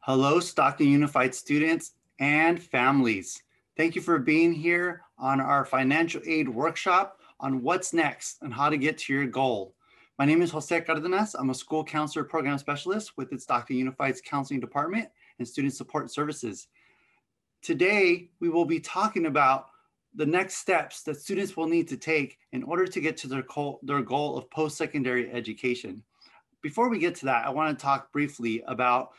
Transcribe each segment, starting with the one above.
Hello, Stockton Unified students and families. Thank you for being here on our financial aid workshop on what's next and how to get to your goal. My name is Jose Cardenas. I'm a school counselor program specialist with its Stockton Unified's counseling department and student support services. Today, we will be talking about the next steps that students will need to take in order to get to their goal of post-secondary education. Before we get to that, I want to talk briefly about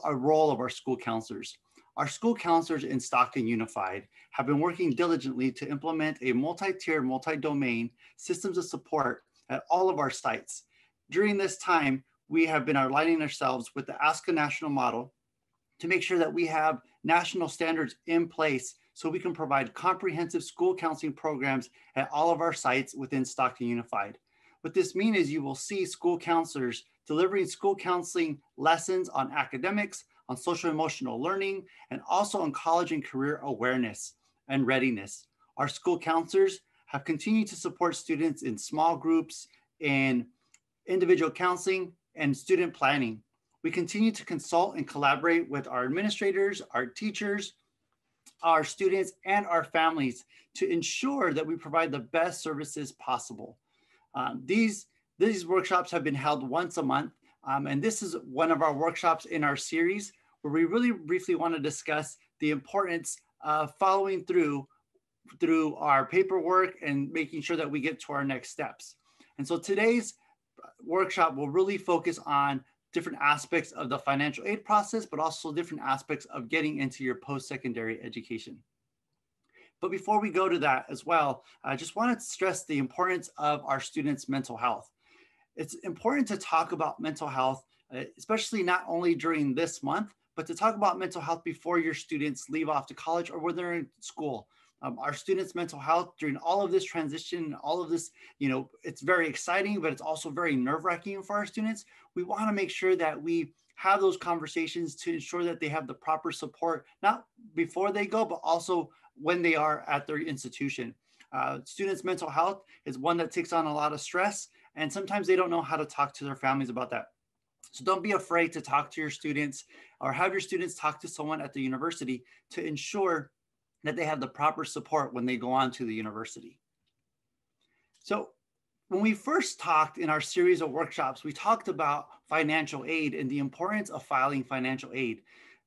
a role of our school counselors. Our school counselors in Stockton Unified have been working diligently to implement a multi-tiered, multi-domain systems of support at all of our sites. During this time, we have been aligning ourselves with the ASCA national model to make sure that we have national standards in place so we can provide comprehensive school counseling programs at all of our sites within Stockton Unified. What this means is you will see school counselors delivering school counseling lessons on academics, on social emotional learning, and also on college and career awareness and readiness. Our school counselors have continued to support students in small groups, in individual counseling, and student planning. We continue to consult and collaborate with our administrators, our teachers, our students, and our families to ensure that we provide the best services possible. These workshops have been held once a month, and this is one of our workshops in our series where we really briefly want to discuss the importance of following through our paperwork and making sure that we get to our next steps. And so today's workshop will really focus on different aspects of the financial aid process, but also different aspects of getting into your post-secondary education. But before we go to that as well, I just want to stress the importance of our students' mental health. It's important to talk about mental health, especially not only during this month, but to talk about mental health before your students leave off to college or when they're in school. Our students' mental health during all of this transition, all of this, it's very exciting, but it's also very nerve-wracking for our students. We want to make sure that we have those conversations to ensure that they have the proper support, not before they go, but also when they are at their institution. Students' mental health is one that takes on a lot of stress, and sometimes they don't know how to talk to their families about that. So don't be afraid to talk to your students or have your students talk to someone at the university to ensure that they have the proper support when they go on to the university. So when we first talked in our series of workshops, we talked about financial aid and the importance of filing financial aid.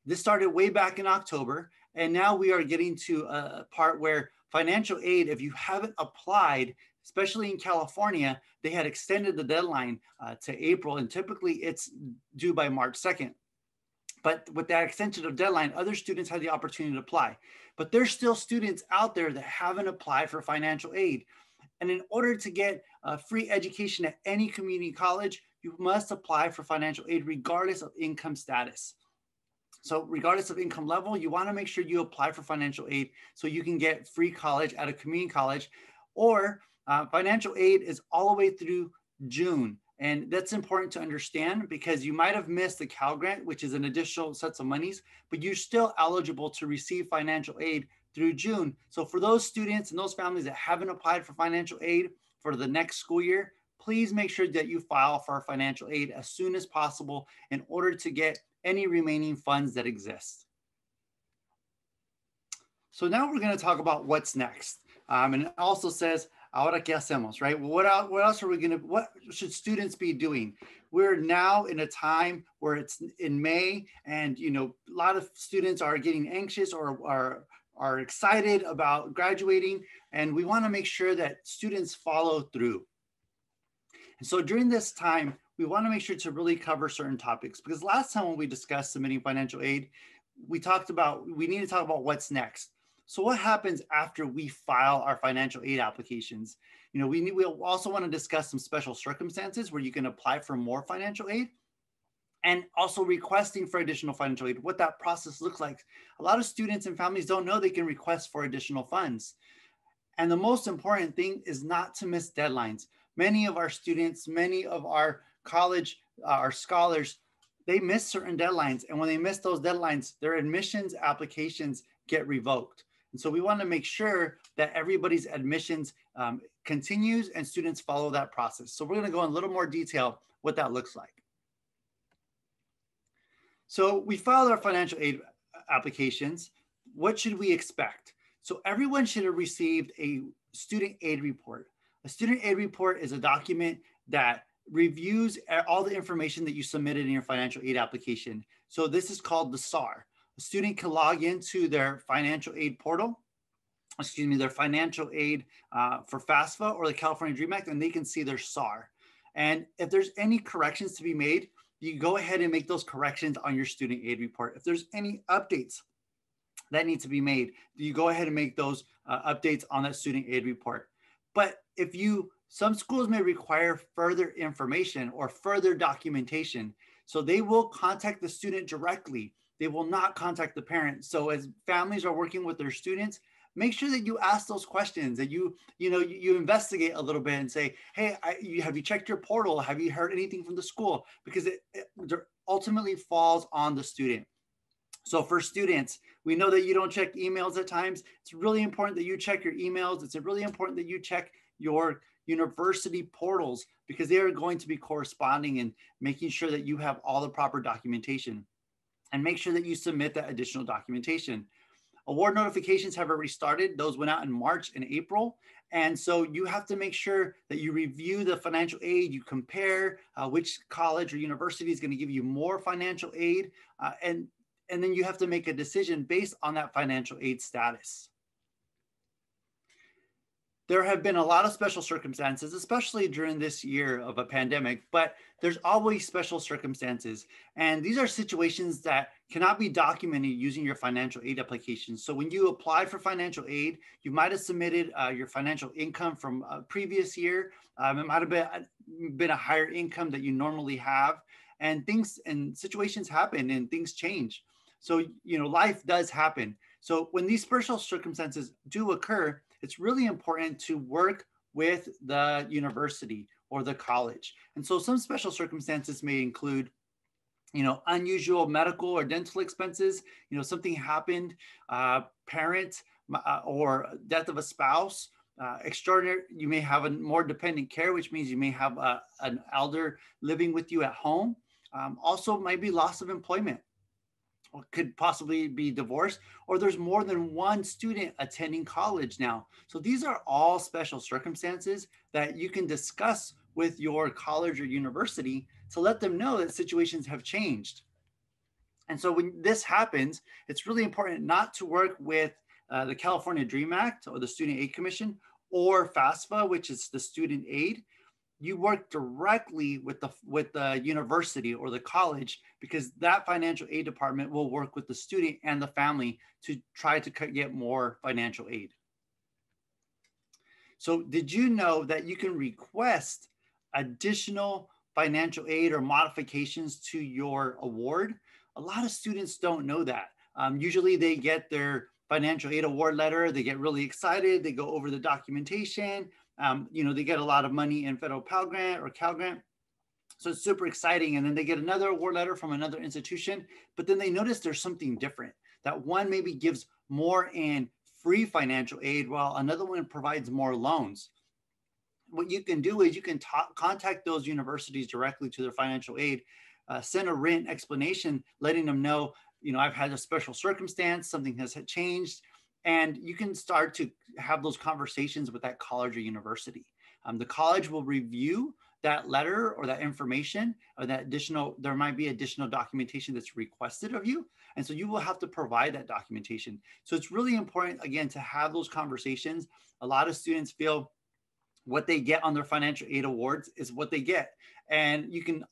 This started way back in October, and now we are getting to a part where financial aid, if you haven't applied, especially in California, they had extended the deadline to April, and typically it's due by March 2nd. But with that extension of deadline, other students had the opportunity to apply. But there's still students out there that haven't applied for financial aid. And in order to get free education at any community college, you must apply for financial aid regardless of income status. So regardless of income level, you want to make sure you apply for financial aid so you can get free college at a community college. Or financial aid is all the way through June. And that's important to understand because you might have missed the Cal Grant, which is an additional sets of monies, but you're still eligible to receive financial aid through June. So for those students and those families that haven't applied for financial aid for the next school year, please make sure that you file for financial aid as soon as possible in order to get any remaining funds that exist. So now we're going to talk about what's next. And it also says, ahora qué hacemos, right? What else are we going to, what should students be doing? We're now in a time where it's in May and, a lot of students are getting anxious or are excited about graduating. And we want to make sure that students follow through. And so during this time, we want to make sure to really cover certain topics because last time when we discussed submitting financial aid, we need to talk about what's next. So what happens after we file our financial aid applications? We'll also want to discuss some special circumstances where you can apply for more financial aid and also requesting for additional financial aid, what that process looks like. A lot of students and families don't know they can request for additional funds. And the most important thing is not to miss deadlines. Many of our students, many of our college, our scholars, they miss certain deadlines. And when they miss those deadlines, their admissions applications get revoked. And so we want to make sure that everybody's admissions continues and students follow that process. So we're going to go in a little more detail what that looks like. So we filed our financial aid applications. What should we expect? So everyone should have received a student aid report. A student aid report is a document that reviews all the information that you submitted in your financial aid application. So this is called the SAR. A student can log into their financial aid portal, their financial aid for FAFSA or the California Dream Act, and they can see their SAR. And if there's any corrections to be made, you go ahead and make those corrections on your student aid report. If there's any updates that need to be made, you go ahead and make those updates on that student aid report. But some schools may require further information or further documentation. So they will contact the student directly. They will not contact the parent. So as families are working with their students, make sure that you ask those questions, that you investigate a little bit and say, hey, have you checked your portal? Have you heard anything from the school? Because it ultimately falls on the student. So for students, we know that you don't check emails at times. It's really important that you check your emails. It's really important that you check your university portals, because they are going to be corresponding and making sure that you have all the proper documentation, and make sure that you submit that additional documentation. Award notifications have already started. Those went out in March and April. And so you have to make sure that you review the financial aid, you compare which college or university is going to give you more financial aid, and then you have to make a decision based on that financial aid status. There have been a lot of special circumstances, especially during this year of a pandemic, but there's always special circumstances. And these are situations that cannot be documented using your financial aid application. So when you apply for financial aid, you might have submitted your financial income from a previous year. It might have been a higher income that you normally have, and situations happen and things change. So, life does happen. So when these special circumstances do occur, it's really important to work with the university or the college. And so some special circumstances may include, unusual medical or dental expenses. Something happened, parent or death of a spouse. Extraordinary, you may have a more dependent care, which means you may have an elder living with you at home. Also might be loss of employment, or could possibly be divorce, or there's more than one student attending college now. So these are all special circumstances that you can discuss with your college or university to let them know that situations have changed. And so when this happens, it's really important not to work with the California Dream Act or the Student Aid Commission or FAFSA, which is the student aid. You work directly with the university or the college, because that financial aid department will work with the student and the family to try to get more financial aid. So did you know that you can request additional financial aid or modifications to your award? A lot of students don't know that. Usually they get their financial aid award letter, they get really excited, they go over the documentation, they get a lot of money in federal Pell Grant or Cal Grant. So it's super exciting. And then they get another award letter from another institution, but then they notice there's something different. That one maybe gives more in free financial aid, while another one provides more loans. What you can do is you can contact those universities directly to their financial aid, send a written explanation, letting them know, I've had a special circumstance, something has changed. And you can start to have those conversations with that college or university. The college will review that letter or that information, or there might be additional documentation that's requested of you. And so you will have to provide that documentation. So it's really important, again, to have those conversations. A lot of students feel what they get on their financial aid awards is what they get. And you can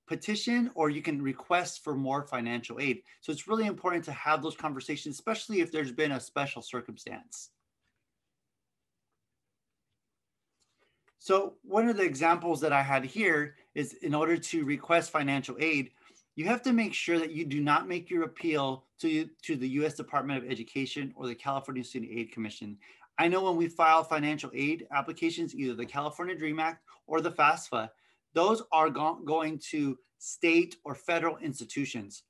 petition or you can request for more financial aid. So it's really important to have those conversations, especially if there's been a special circumstance. So one of the examples that I had here is, in order to request financial aid, you have to make sure that you do not make your appeal to the U.S. Department of Education or the California Student Aid Commission. I know when we file financial aid applications, either the California Dream Act or the FAFSA, those are going to state or federal institutions.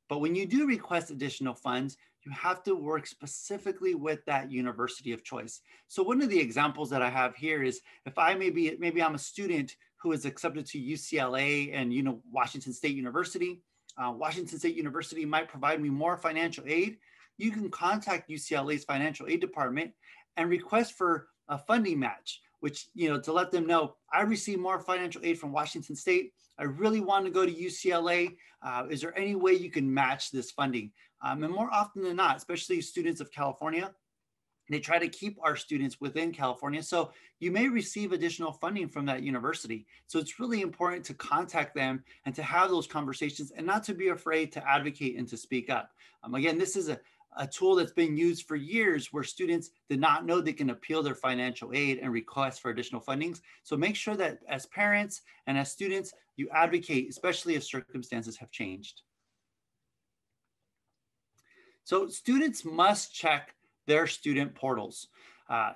But when you do request additional funds, you have to work specifically with that university of choice. So one of the examples that I have here is, if maybe I'm a student who is accepted to UCLA and Washington State University, Washington State University might provide me more financial aid, you can contact UCLA's financial aid department and request for a funding match, which, to let them know, I received more financial aid from Washington State. I really want to go to UCLA. Is there any way you can match this funding? And more often than not, especially students of California, they try to keep our students within California. So you may receive additional funding from that university. So it's really important to contact them and to have those conversations and not to be afraid to advocate and to speak up. Again, this is a tool that's been used for years where students did not know they can appeal their financial aid and request for additional fundings. So make sure that as parents and as students, you advocate, especially if circumstances have changed. So students must check their student portals.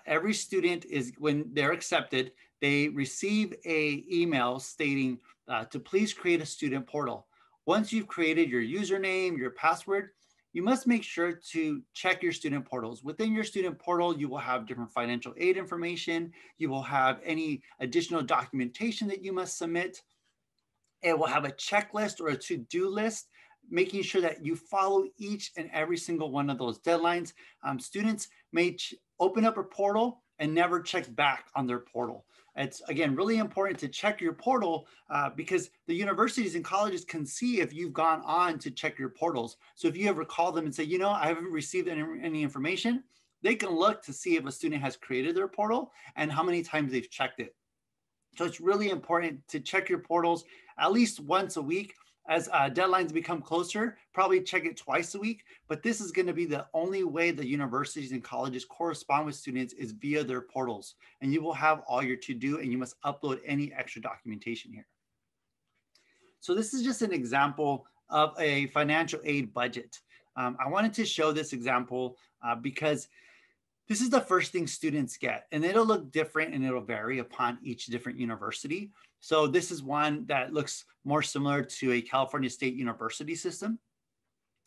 Every student when they're accepted, they receive an email stating to please create a student portal. Once you've created your username, your password, you must make sure to check your student portals. Within your student portal, you will have different financial aid information. You will have any additional documentation that you must submit. It will have a checklist or a to-do list, making sure that you follow each and every single one of those deadlines. Students may open up a portal and never check back on their portal. It's, again, really important to check your portal because the universities and colleges can see if you've gone on to check your portals. So if you ever call them and say, I haven't received any information, they can look to see if a student has created their portal and how many times they've checked it. So it's really important to check your portals at least once a week. As deadlines become closer, probably check it twice a week, but this is going to be the only way the universities and colleges correspond with students is via their portals. And you will have all your to-do and you must upload any extra documentation here. So this is just an example of a financial aid budget. I wanted to show this example because this is the first thing students get, and it'll look different and it'll vary upon each different university. So this is one that looks more similar to a California State University system.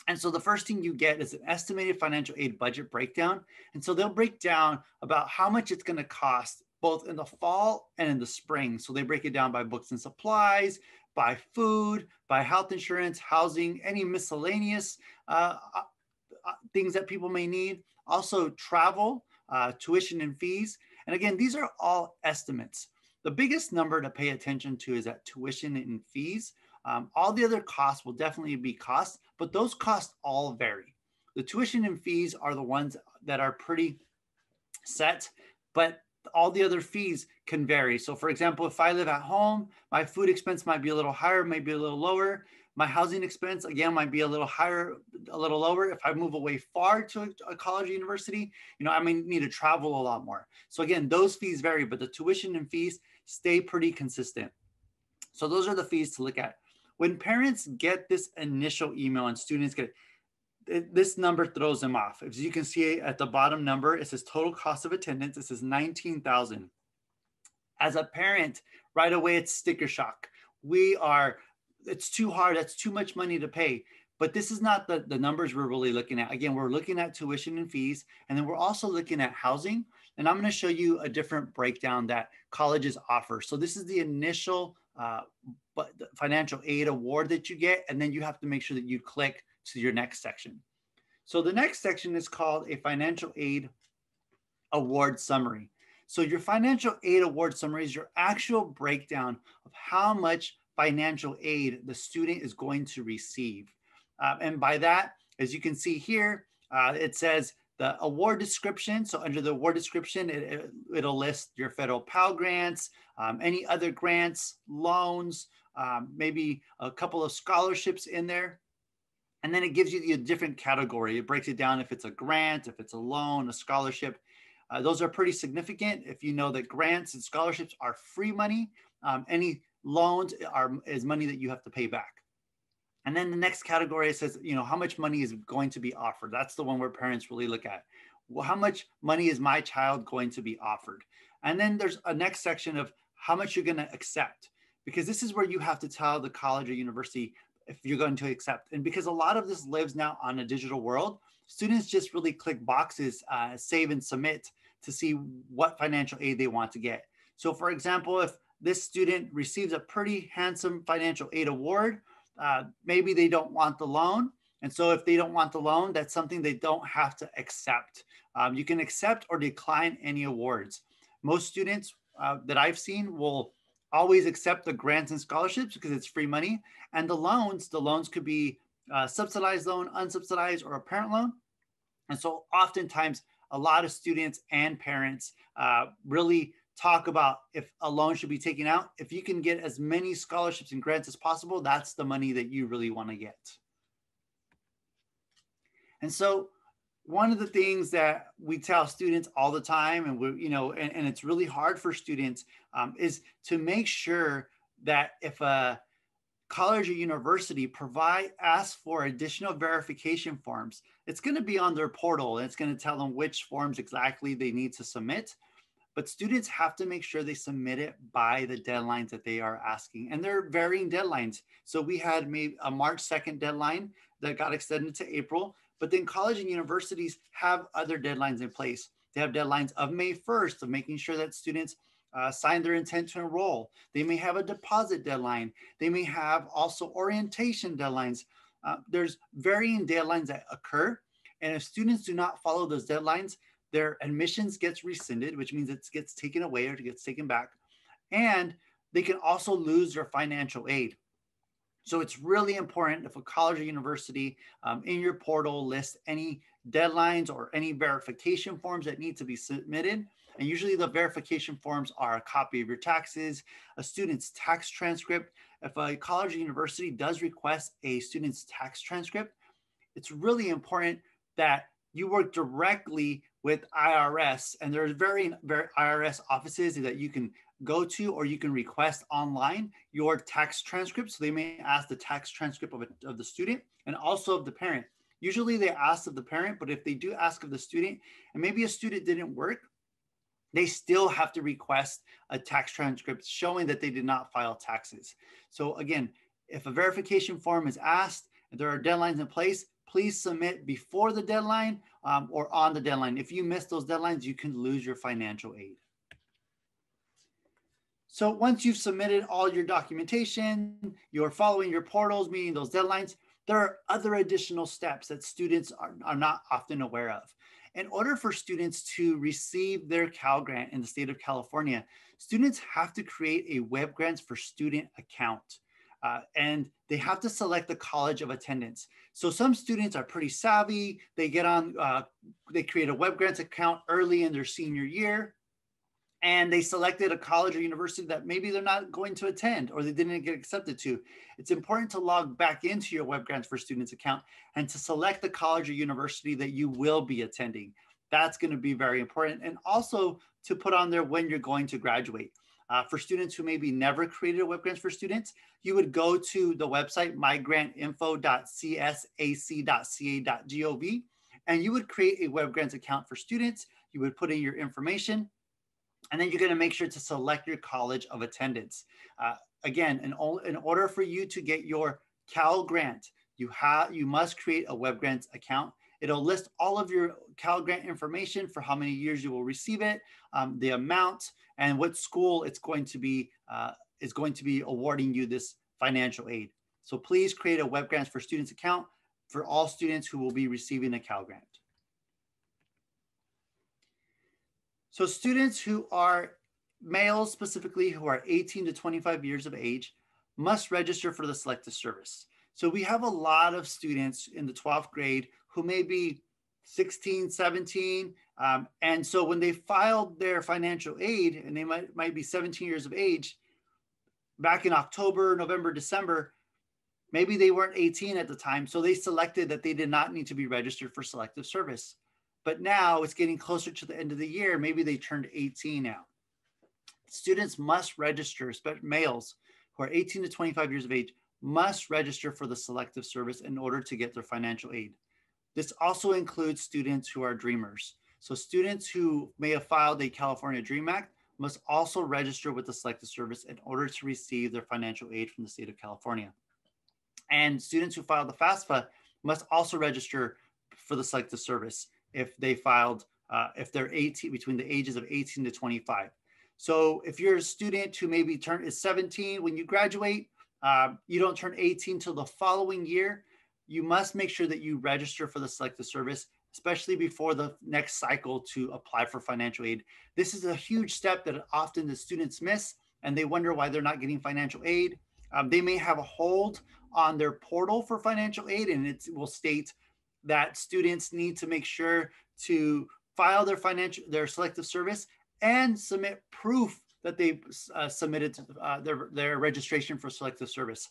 And so the first thing you get is an estimated financial aid budget breakdown. And so they'll break down about how much it's going to cost both in the fall and in the spring. So they break it down by books and supplies, by food, by health insurance, housing, any miscellaneous things that people may need. Also travel, tuition and fees. And again, these are all estimates. The biggest number to pay attention to is that tuition and fees. All the other costs will definitely be costs, but those costs all vary. The tuition and fees are the ones that are pretty set, but all the other fees can vary. So for example, if I live at home, my food expense might be a little higher, maybe a little lower. My housing expense, again, might be a little higher, a little lower. If I move away far to a college or university, I may need to travel a lot more. So again, those fees vary, but the tuition and fees stay pretty consistent. So those are the fees to look at. When parents get this initial email and students get it, this number throws them off. As you can see at the bottom number, it says total cost of attendance. It says $19,000. As a parent, right away, it's sticker shock. It's too hard. That's too much money to pay. But this is not the numbers we're really looking at. Again, we're looking at tuition and fees, and then we're also looking at housing. And I'm going to show you a different breakdown that colleges offer. So this is the initial financial aid award that you get, and then you have to make sure that you click to your next section. So the next section is called a financial aid award summary. So your financial aid award summary is your actual breakdown of how much financial aid the student is going to receive. And by that, as you can see here, it says the award description. So under the award description, it'll list your federal Pell grants, any other grants, loans, maybe a couple of scholarships in there. And then it gives you a different category. It breaks it down if it's a grant, if it's a loan, a scholarship. Those are pretty significant. If you know that grants and scholarships are free money, any loans is money that you have to pay back. And then the next category says, how much money is going to be offered? That's the one where parents really look at. Well, how much money is my child going to be offered? And then there's a next section of how much you're going to accept, because this is where you have to tell the college or university if you're going to accept. And because a lot of this lives now on a digital world, students just really click boxes, save and submit to see what financial aid they want to get. So for example, if this student receives a pretty handsome financial aid award, maybe they don't want the loan. And so if they don't want the loan, that's something they don't have to accept. You can accept or decline any awards. Most students that I've seen will always accept the grants and scholarships because it's free money. And the loans could be subsidized loan, unsubsidized, or a parent loan. And so oftentimes a lot of students and parents really talk about if a loan should be taken out. If you can get as many scholarships and grants as possible, that's the money that you really want to get. And so one of the things that we tell students all the time, and and it's really hard for students, is to make sure that if a college or university asks for additional verification forms, it's going to be on their portal and it's going to tell them which forms exactly they need to submit. But students have to make sure they submit it by the deadlines that they are asking. And there are varying deadlines. So we had maybe a March 2nd deadline that got extended to April, but then college and universities have other deadlines in place. They have deadlines of May 1st of making sure that students sign their intent to enroll. They may have a deposit deadline. They may have also orientation deadlines. There's varying deadlines that occur. And if students do not follow those deadlines, their admissions gets rescinded, which means it gets taken away or it gets taken back. And they can also lose their financial aid. So it's really important if a college or university in your portal lists any deadlines or any verification forms that need to be submitted. And usually the verification forms are a copy of your taxes, a student's tax transcript. If a college or university does request a student's tax transcript, it's really important that you work directly with IRS, and there's very IRS offices that you can go to, or you can request online your tax transcript. So they may ask the tax transcript of the student and also of the parent. Usually they ask of the parent, but if they do ask of the student, and maybe a student didn't work, they still have to request a tax transcript showing that they did not file taxes. So again, if a verification form is asked and there are deadlines in place, please submit before the deadline or on the deadline. If you miss those deadlines, you can lose your financial aid. So once you've submitted all your documentation, you're following your portals, meeting those deadlines, there are other additional steps that students are not often aware of. In order for students to receive their Cal Grant in the state of California, students have to create a Web Grants for Student account. And they have to select the college of attendance. So some students are pretty savvy. They get on, they create a Web Grants account early in their senior year, and they selected a college or university that maybe they're not going to attend or they didn't get accepted to. It's important to log back into your Web Grants for Students account and to select the college or university that you will be attending. That's going to be very important. And also to put on there when you're going to graduate. For students who maybe never created a Web Grants for Students, you would go to the website mygrantinfo.csac.ca.gov, and you would create a Web Grants account for students. You would put in your information, and then you're going to make sure to select your college of attendance. Again, in order for you to get your Cal Grant, you must create a Web Grants account. It'll list all of your Cal Grant information for how many years you will receive it, the amount, and what school it's going to be awarding you this financial aid. So please create a Web Grants for Students account for all students who will be receiving a Cal Grant. So students who are males specifically who are 18 to 25 years of age must register for the Selective Service. So we have a lot of students in the 12th grade who may be 16, 17. And so when they filed their financial aid, and they might be 17 years of age, back in October, November, December, maybe they weren't 18 at the time. So they selected that they did not need to be registered for Selective Service. But now it's getting closer to the end of the year. Maybe they turned 18 now. Students must register, especially males who are 18 to 25 years of age, must register for the Selective Service in order to get their financial aid. This also includes students who are Dreamers. So students who may have filed a California Dream Act must also register with the Selective Service in order to receive their financial aid from the state of California. And students who filed the FAFSA must also register for the Selective Service if they filed, if they're 18, between the ages of 18 to 25. So if you're a student who maybe is 17 when you graduate, you don't turn 18 till the following year, you must make sure that you register for the Selective Service, especially before the next cycle to apply for financial aid. This is a huge step that often the students miss, and they wonder why they're not getting financial aid. They may have a hold on their portal for financial aid, and it will state that students need to make sure to file their Selective Service and submit proof that they submitted their registration for Selective Service.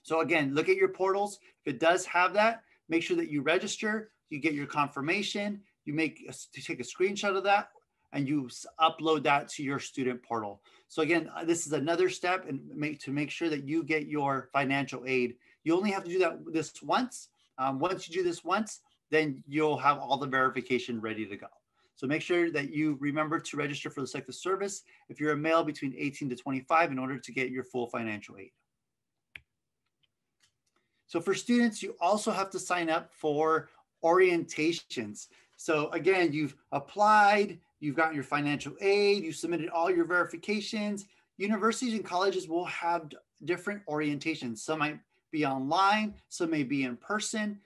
So again, look at your portals. If it does have that, make sure that you register, you get your confirmation, you take a screenshot of that, and you upload that to your student portal. So again, this is another step to make sure that you get your financial aid. You only have to do this once. Once you do this once, then you'll have all the verification ready to go. So make sure that you remember to register for the Selective Service if you're a male between 18 to 25 in order to get your full financial aid. So for students, you also have to sign up for orientations. So again, you've applied, you've gotten your financial aid, you submitted all your verifications. Universities and colleges will have different orientations. Some might be online, some may be in person.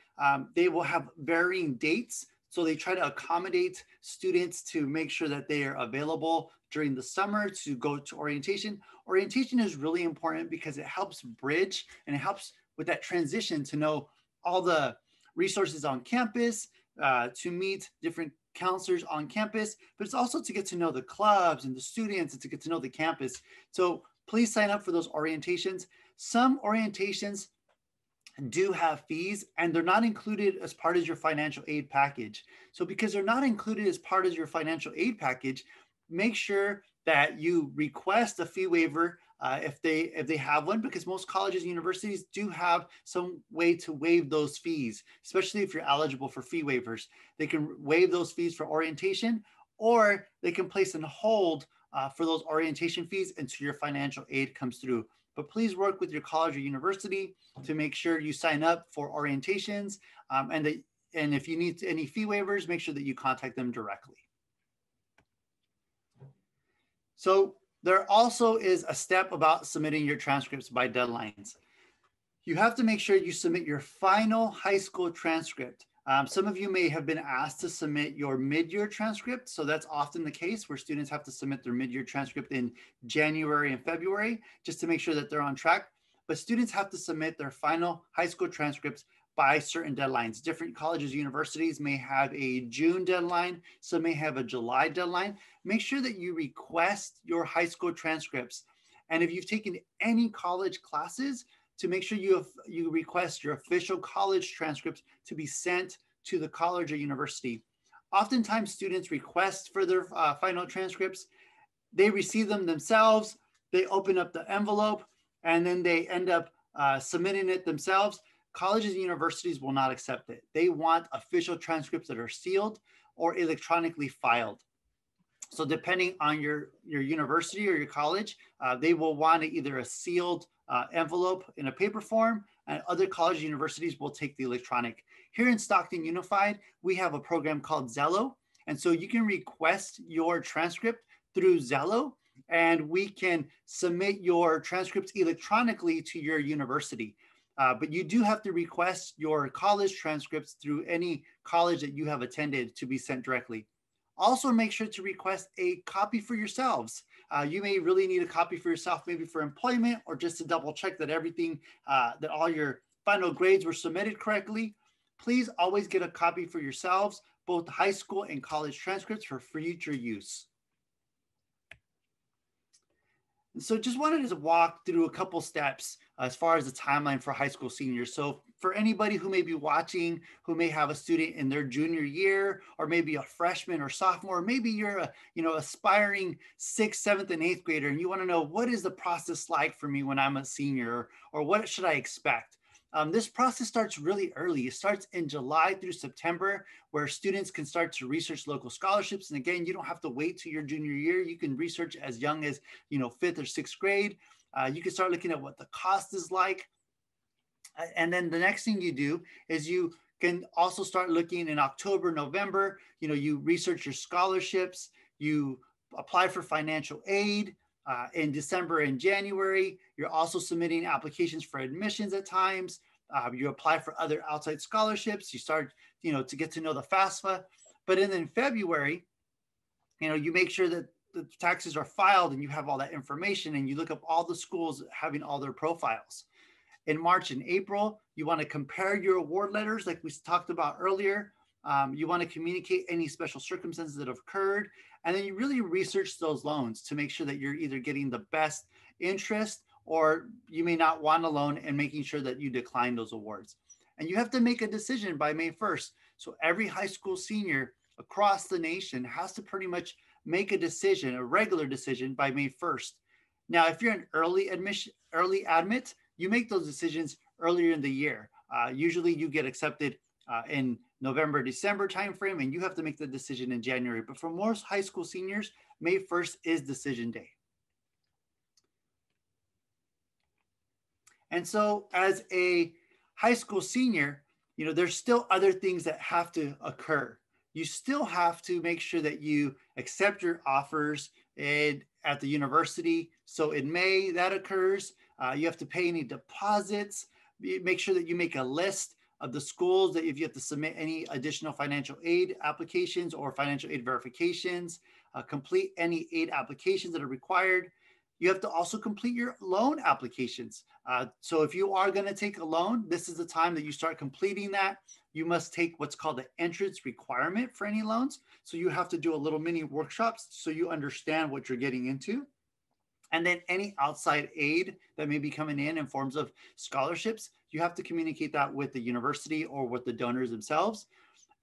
They will have varying dates. So they try to accommodate students to make sure that they are available during the summer to go to orientation. Orientation is really important because it helps bridge and it helps with that transition to know all the resources on campus, to meet different counselors on campus, but it's also to get to know the clubs and the students and to get to know the campus. So please sign up for those orientations. Some orientations do have fees and they're not included as part of your financial aid package. So because they're not included as part of your financial aid package, make sure that you request a fee waiver if they have one, because most colleges and universities do have some way to waive those fees, especially if you're eligible for fee waivers. They can waive those fees for orientation, or they can place on hold for those orientation fees until your financial aid comes through. But please work with your college or university to make sure you sign up for orientations, and if you need any fee waivers, make sure that you contact them directly. So there also is a step about submitting your transcripts by deadlines. You have to make sure you submit your final high school transcript. Some of you may have been asked to submit your mid-year transcript. So that's often the case where students have to submit their mid-year transcript in January and February just to make sure that they're on track. But students have to submit their final high school transcripts by certain deadlines. Different colleges, universities may have a June deadline, some may have a July deadline. Make sure that you request your high school transcripts. And if you've taken any college classes, to make sure you request your official college transcripts to be sent to the college or university. Oftentimes students request for their final transcripts. They receive them themselves, they open up the envelope, and then they end up submitting it themselves. Colleges and universities will not accept it. They want official transcripts that are sealed or electronically filed. So depending on your university or your college, they will want either a sealed envelope in a paper form, and other college universities will take the electronic. Here in Stockton Unified, we have a program called Zello. And so you can request your transcript through Zello, and we can submit your transcripts electronically to your university. But you do have to request your college transcripts through any college that you have attended to be sent directly. Also, make sure to request a copy for yourselves. You may really need a copy for yourself, maybe for employment or just to double check that everything, that all your final grades were submitted correctly. Please always get a copy for yourselves, both high school and college transcripts for future use. So just wanted to walk through a couple steps as far as the timeline for high school seniors. So for anybody who may be watching, who may have a student in their junior year, or maybe a freshman or sophomore, maybe you're a aspiring 6th, 7th, and 8th grader, and you want to know, what is the process like for me when I'm a senior, or what should I expect? This process starts really early. It starts in July through September, where students can start to research local scholarships. And again, you don't have to wait till your junior year. You can research as young as 5th or 6th grade. You can start looking at what the cost is like. And then the next thing you do is you can also start looking in October, November. You research your scholarships, you apply for financial aid. in December and January. You're also submitting applications for admissions at times. You apply for other outside scholarships. You start, to get to know the FAFSA. But in February, you make sure that the taxes are filed and you have all that information, and you look up all the schools having all their profiles. In March and April, you want to compare your award letters like we talked about earlier. You want to communicate any special circumstances that have occurred. And then you really research those loans to make sure that you're either getting the best interest, or you may not want a loan, and making sure that you decline those awards. And you have to make a decision by May 1st. So every high school senior across the nation has to pretty much make a decision, a regular decision, by May 1st. Now, if you're an early admit, you make those decisions earlier in the year. Usually you get accepted in November, December timeframe, and you have to make the decision in January. But for most high school seniors, May 1st is decision day. And so as a high school senior, there's still other things that have to occur. You still have to make sure that you accept your offers at the university. So in May, that occurs. You have to pay any deposits. Make sure that you make a list of the schools that if you have to submit any additional financial aid applications or financial aid verifications, complete any aid applications that are required. You have to also complete your loan applications. So if you are going to take a loan, this is the time that you start completing that. You must take what's called the entrance requirement for any loans. So you have to do a little mini workshops so you understand what you're getting into. And then any outside aid that may be coming in forms of scholarships, you have to communicate that with the university or with the donors themselves.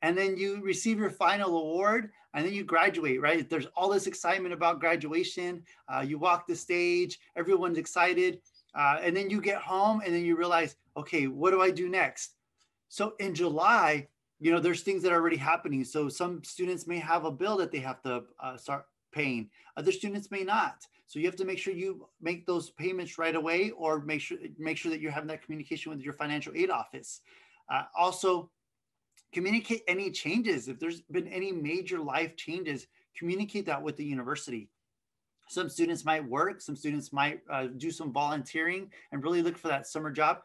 And then you receive your final award, and then you graduate, right? There's all this excitement about graduation. You walk the stage, everyone's excited. And then you get home and then you realize, okay, what do I do next? So in July, there's things that are already happening. So some students may have a bill that they have to start paying. Other students may not. So you have to make sure you make those payments right away, or make sure that you're having that communication with your financial aid office. Also, communicate any changes. If there's been any major life changes, communicate that with the university. Some students might work, some students might do some volunteering and really look for that summer job.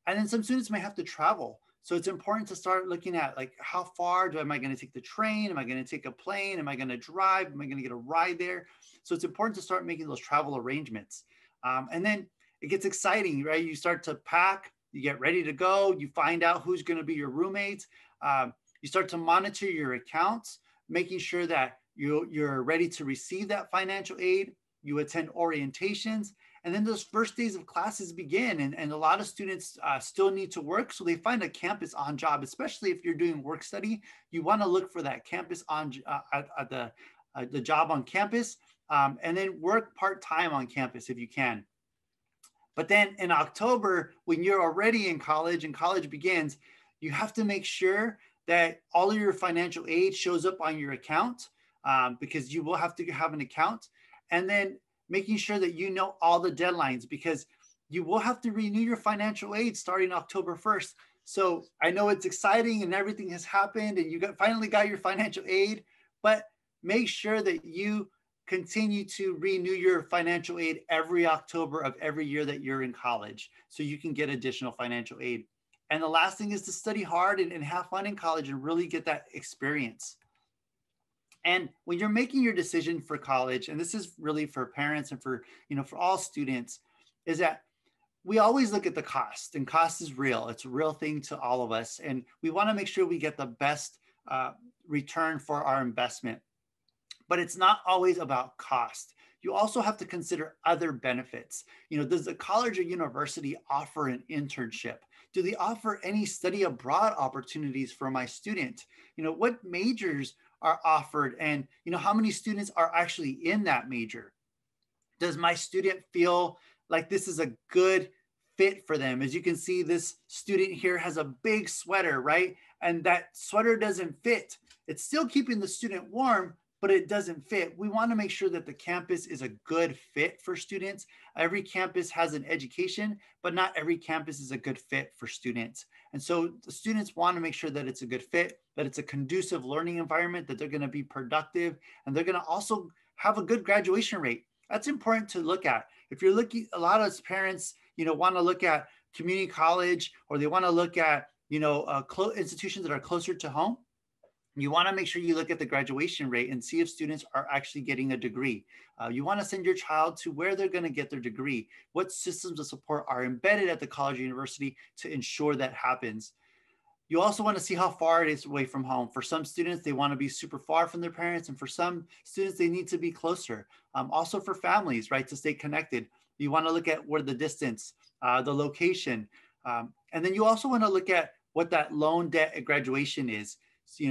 And then some students may have to travel. So it's important to start looking at, like, how far am I going to take the train? Am I going to take a plane? Am I going to drive? Am I going to get a ride there? So it's important to start making those travel arrangements. And then it gets exciting, right? You start to pack, you get ready to go, you find out who's going to be your roommates. You start to monitor your accounts, making sure that you're ready to receive that financial aid. You attend orientations, and then those first days of classes begin. And a lot of students still need to work, so they find a campus on job, especially if you're doing work study. You want to look for that campus on at the job on campus, and then work part-time on campus if you can. But then in October, when you're already in college and college begins, you have to make sure that all of your financial aid shows up on your account, because you will have to have an account. And then making sure that you know all the deadlines, because you will have to renew your financial aid starting October 1st. So I know it's exciting and everything has happened and you finally got your financial aid, but make sure that you continue to renew your financial aid every October of every year that you're in college, so you can get additional financial aid. And the last thing is to study hard and have fun in college and really get that experience. And when you're making your decision for college, and this is really for parents and for all students, is that we always look at the cost, and cost is real. It's a real thing to all of us. And we want to make sure we get the best return for our investment. But it's not always about cost. You also have to consider other benefits. Does the college or university offer an internship? Do they offer any study abroad opportunities for my student? What majors are offered, and how many students are actually in that major? Does my student feel like this is a good fit for them? As you can see, this student here has a big sweater, right? And that sweater doesn't fit. It's still keeping the student warm, but it doesn't fit. We want to make sure that the campus is a good fit for students. Every campus has an education, but not every campus is a good fit for students. And so the students want to make sure that it's a good fit, that it's a conducive learning environment, that they're going to be productive, and they're going to also have a good graduation rate. That's important to look at. If you're looking, a lot of parents, want to look at community college, or they want to look at, institutions that are closer to home. You want to make sure you look at the graduation rate and see if students are actually getting a degree. You want to send your child to where they're going to get their degree. What systems of support are embedded at the college or university to ensure that happens. You also want to see how far it is away from home. For some students, they want to be super far from their parents, and for some students, they need to be closer. Also for families, right, to stay connected. You want to look at where the distance, the location, and then you also want to look at what that loan debt at graduation is. So,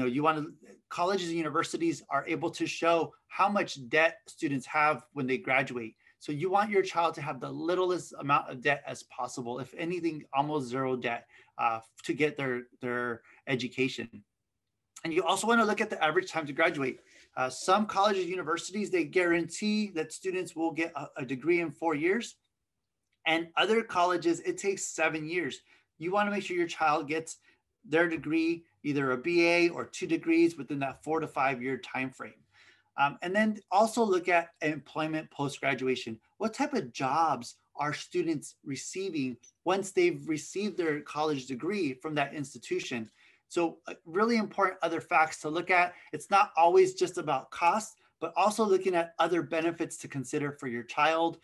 colleges and universities are able to show how much debt students have when they graduate. So you want your child to have the littlest amount of debt as possible, if anything, almost zero debt, to get their education. And you also want to look at the average time to graduate. Some colleges, universities, they guarantee that students will get a degree in 4 years. And other colleges, it takes 7 years. You want to make sure your child gets their degree, either a BA or 2 degrees within that 4 to 5 year time frame. And then also look at employment post-graduation. What type of jobs are students receiving once they've received their college degree from that institution? So really important other facts to look at. It's not always just about cost, but also looking at other benefits to consider for your child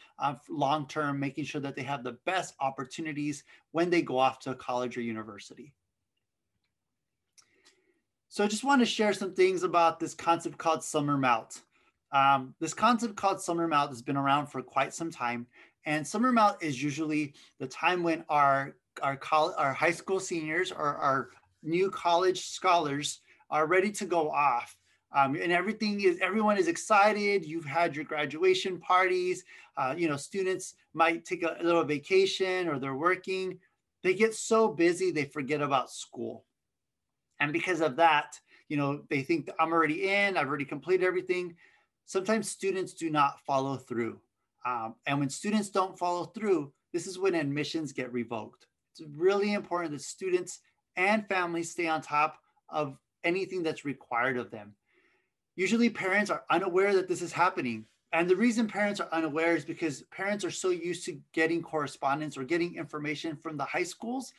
long-term, making sure that they have the best opportunities when they go off to college or university. So I just want to share some things about this concept called summer melt. This concept called summer melt has been around for quite some time. And summer melt is usually the time when our high school seniors or our new college scholars are ready to go off. And everyone is excited. You've had your graduation parties. Students might take a little vacation, or they're working. They get so busy, they forget about school. And because of that, they think I'm already in, I've already completed everything. Sometimes students do not follow through. And when students don't follow through, this is when admissions get revoked. It's really important that students and families stay on top of anything that's required of them. Usually parents are unaware that this is happening. And the reason parents are unaware is because parents are so used to getting correspondence or getting information from the high schools.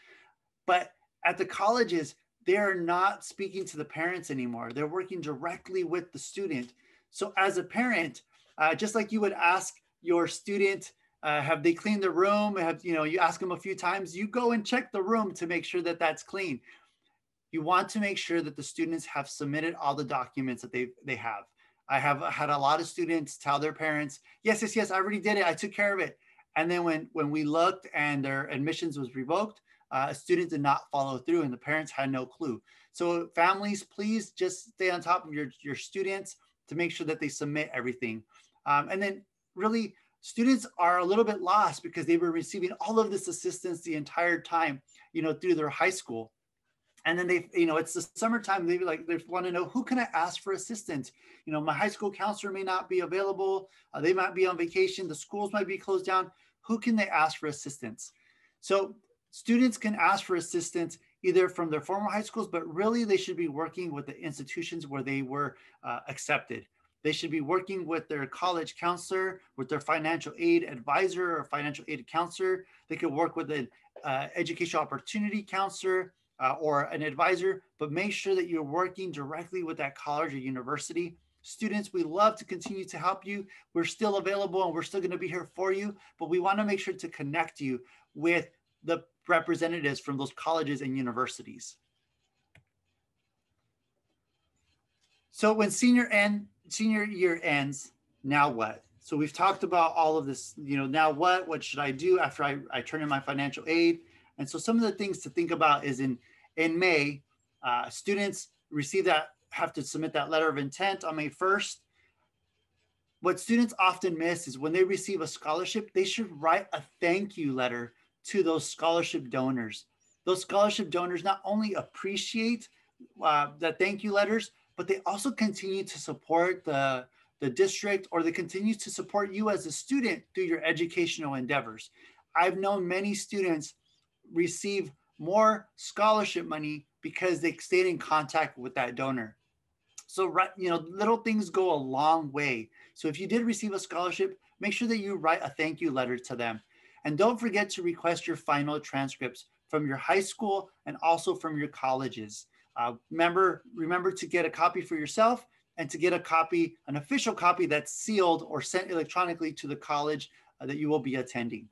But at the colleges, they're not speaking to the parents anymore. They're working directly with the student. So as a parent, just like you would ask your student, have they cleaned the room? You ask them a few times, you go and check the room to make sure that that's clean. You want to make sure that the students have submitted all the documents that they have. I have had a lot of students tell their parents, yes, I already did it. I took care of it. And then when we looked and their admissions was revoked, a student did not follow through and the parents had no clue. So families, please just stay on top of your students to make sure that they submit everything. And then really, students are a little bit lost because they were receiving all of this assistance the entire time, through their high school. And then it's the summertime, they want to know, who can I ask for assistance? My high school counselor may not be available. They might be on vacation. The schools might be closed down. Who can they ask for assistance? So students can ask for assistance either from their former high schools, but really they should be working with the institutions where they were accepted. They should be working with their college counselor, with their financial aid advisor or financial aid counselor. They could work with an educational opportunity counselor or an advisor, but make sure that you're working directly with that college or university. Students, we love to continue to help you. We're still available and we're still going to be here for you, but we want to make sure to connect you with the representatives from those colleges and universities. So when senior year ends, now what? So we've talked about all of this, now what should I do after I turn in my financial aid? And so some of the things to think about is in May, students have to submit that letter of intent on May 1st. What students often miss is when they receive a scholarship, they should write a thank you letter to those scholarship donors. Those scholarship donors not only appreciate the thank you letters, but they also continue to support the district, or they continue to support you as a student through your educational endeavors. I've known many students receive more scholarship money because they stayed in contact with that donor. So, little things go a long way. So if you did receive a scholarship, make sure that you write a thank you letter to them. And don't forget to request your final transcripts from your high school and also from your colleges. Remember to get a copy for yourself and to get a copy, an official copy that's sealed or sent electronically to the college that you will be attending.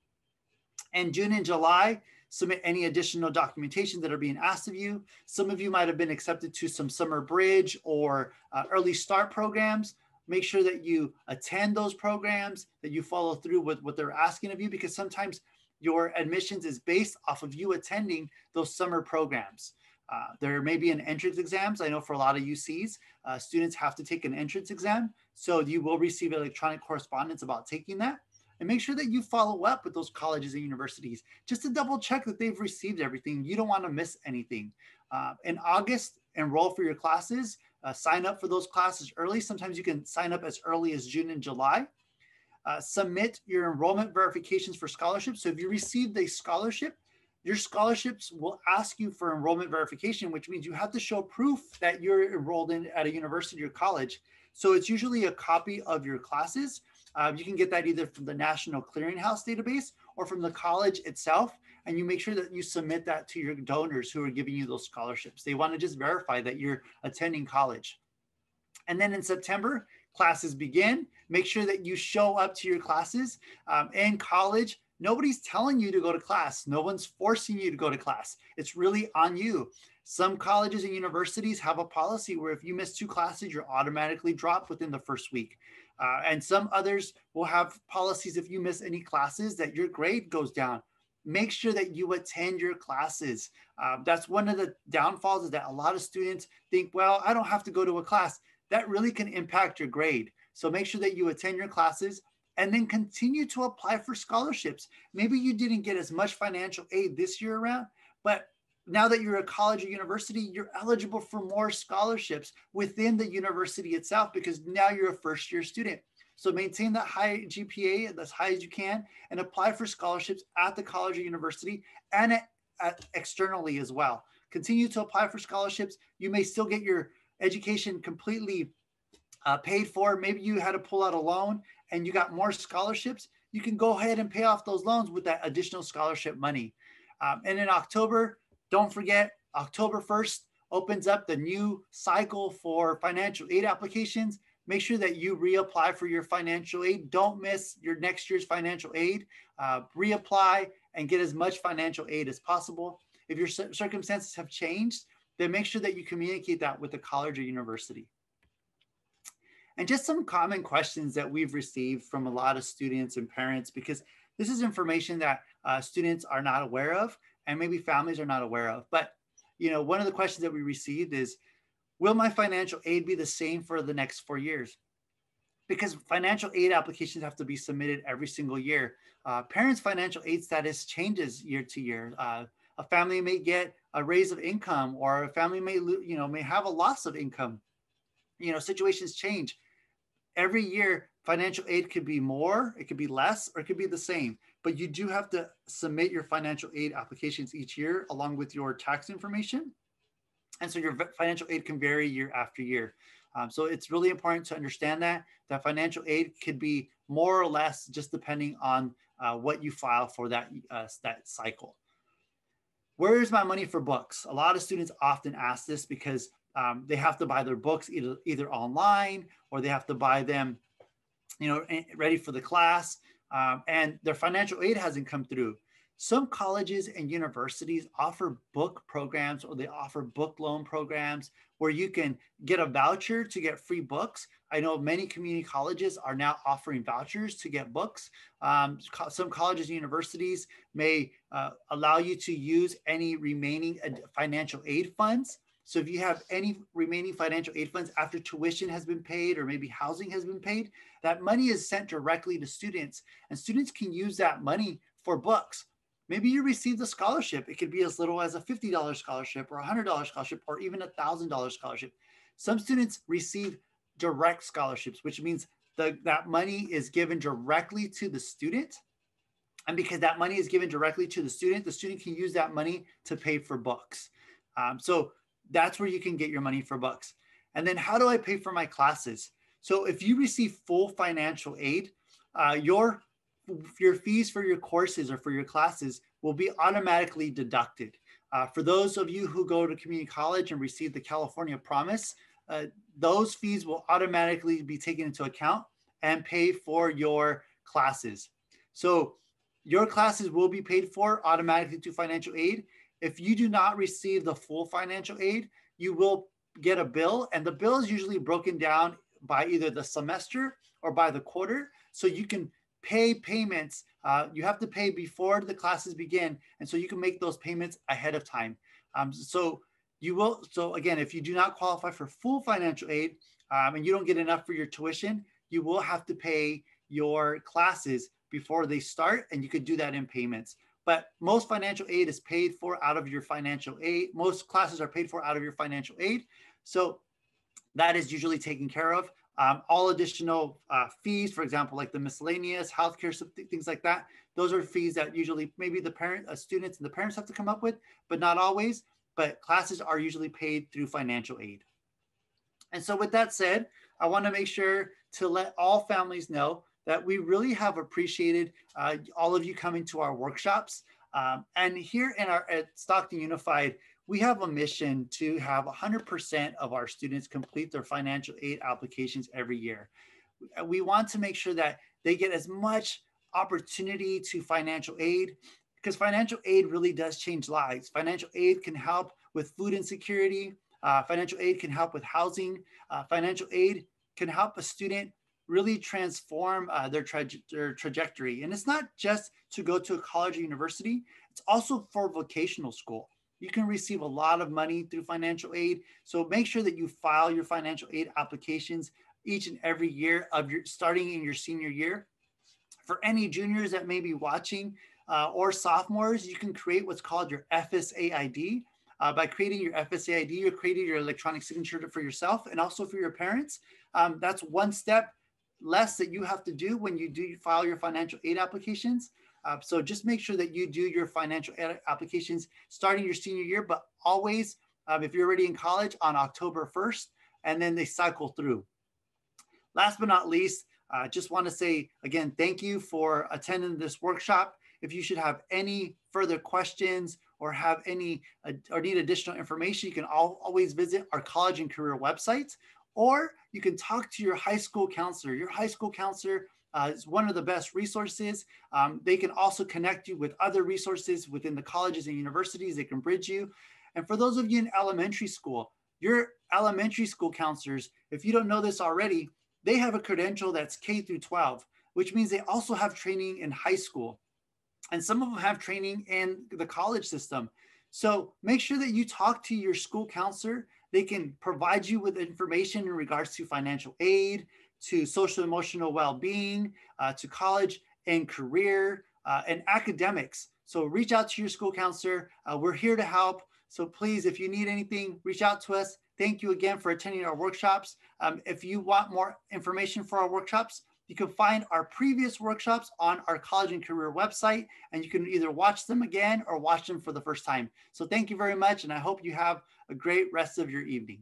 And June and July, submit any additional documentation that are being asked of you. Some of you might have been accepted to some summer bridge or early start programs. Make sure that you attend those programs, that you follow through with what they're asking of you, because sometimes your admissions is based off of you attending those summer programs. There may be an entrance exams. I know for a lot of UCs, students have to take an entrance exam. So you will receive electronic correspondence about taking that. And make sure that you follow up with those colleges and universities just to double check that they've received everything. You don't want to miss anything. In August, enroll for your classes. Sign up for those classes early. Sometimes you can sign up as early as June and July. Submit your enrollment verifications for scholarships. So if you received a scholarship, your scholarships will ask you for enrollment verification, which means you have to show proof that you're enrolled in at a university or college. So it's usually a copy of your classes. You can get that either from the National Clearinghouse database or from the college itself. And you make sure that you submit that to your donors who are giving you those scholarships. They want to just verify that you're attending college. And then in September, classes begin. Make sure that you show up to your classes. In college, nobody's telling you to go to class. No one's forcing you to go to class. It's really on you. Some colleges and universities have a policy where if you miss 2 classes, you're automatically dropped within the first week. And some others will have policies if you miss any classes that your grade goes down. Make sure that you attend your classes. That's one of the downfalls, is that a lot of students think, well, I don't have to go to a class. That really can impact your grade. So make sure that you attend your classes and then continue to apply for scholarships. Maybe you didn't get as much financial aid this year around, but now that you're a college or university, you're eligible for more scholarships within the university itself, because now you're a first-year student. So maintain that high GPA as high as you can and apply for scholarships at the college or university and externally as well. Continue to apply for scholarships. You may still get your education completely paid for. Maybe you had to pull out a loan and you got more scholarships. You can go ahead and pay off those loans with that additional scholarship money. And in October, don't forget, October 1st opens up the new cycle for financial aid applications. Make sure that you reapply for your financial aid. Don't miss your next year's financial aid. Reapply and get as much financial aid as possible. If your circumstances have changed, then make sure that you communicate that with the college or university. And just some common questions that we've received from a lot of students and parents, because this is information that students are not aware of and maybe families are not aware of. But, you know, one of the questions that we received is, will my financial aid be the same for the next 4 years? Because financial aid applications have to be submitted every single year. Parents' financial aid status changes year to year. A family may get a raise of income, or a family may have a loss of income. Situations change. Every year, financial aid could be more, it could be less, or it could be the same. But you do have to submit your financial aid applications each year along with your tax information. And so your financial aid can vary year after year. So it's really important to understand that financial aid could be more or less just depending on what you file for that cycle. Where is my money for books? A lot of students often ask this because they have to buy their books either online, or they have to buy them, ready for the class, and their financial aid hasn't come through. Some colleges and universities offer book programs, or they offer book loan programs where you can get a voucher to get free books. I know many community colleges are now offering vouchers to get books. Some colleges and universities may allow you to use any remaining financial aid funds. So if you have any remaining financial aid funds after tuition has been paid, or maybe housing has been paid, that money is sent directly to students, and students can use that money for books. Maybe you received a scholarship. It could be as little as a $50 scholarship, or a $100 scholarship, or even a $1,000 scholarship. Some students receive direct scholarships, which means that money is given directly to the student. And because that money is given directly to the student can use that money to pay for books. So that's where you can get your money for books. And then how do I pay for my classes? So if you receive full financial aid, your fees for your courses or for your classes will be automatically deducted. For those of you who go to community college and receive the California Promise, those fees will automatically be taken into account and pay for your classes. So your classes will be paid for automatically through financial aid. If you do not receive the full financial aid, you will get a bill, and the bill is usually broken down by either the semester or by the quarter. So you can pay payments. You have to pay before the classes begin, and so you can make those payments ahead of time. So again, if you do not qualify for full financial aid and you don't get enough for your tuition, you will have to pay your classes before they start, and you could do that in payments. But most financial aid is paid for out of your financial aid. Most classes are paid for out of your financial aid. So that is usually taken care of. All additional fees, for example, like the miscellaneous, healthcare, things like that, those are fees that usually maybe the students and the parents have to come up with, but not always. But classes are usually paid through financial aid. And so with that said, I want to make sure to let all families know that we really have appreciated all of you coming to our workshops. And here at Stockton Unified, we have a mission to have 100% of our students complete their financial aid applications every year. We want to make sure that they get as much opportunity to financial aid, because financial aid really does change lives. Financial aid can help with food insecurity. Financial aid can help with housing. Financial aid can help a student really transform their trajectory. And it's not just to go to a college or university, it's also for vocational school. You can receive a lot of money through financial aid. So make sure that you file your financial aid applications each and every year starting in your senior year. For any juniors that may be watching or sophomores, you can create what's called your FSA ID. By creating your FSA ID, you're creating your electronic signature for yourself and also for your parents. That's one step less that you have to do when you file your financial aid applications. So just make sure that you do your financial aid applications starting your senior year, but always, if you're already in college, on October 1st, and then they cycle through. Last but not least, just want to say, again, thank you for attending this workshop. If you should have any further questions or have any or need additional information, you can always visit our college and career website, or you can talk to your high school counselor. Your high school counselor is one of the best resources. They can also connect you with other resources within the colleges and universities. They can bridge you. And for those of you in elementary school, your elementary school counselors, if you don't know this already, they have a credential that's K through 12, which means they also have training in high school. And some of them have training in the college system. So make sure that you talk to your school counselor. They can provide you with information in regards to financial aid, to social emotional well-being, to college and career, and academics. So reach out to your school counselor. We're here to help. So please, if you need anything, reach out to us. Thank you again for attending our workshops. If you want more information for our workshops, you can find our previous workshops on our college and career website, and you can either watch them again or watch them for the first time. So thank you very much, and I hope you have a great rest of your evening.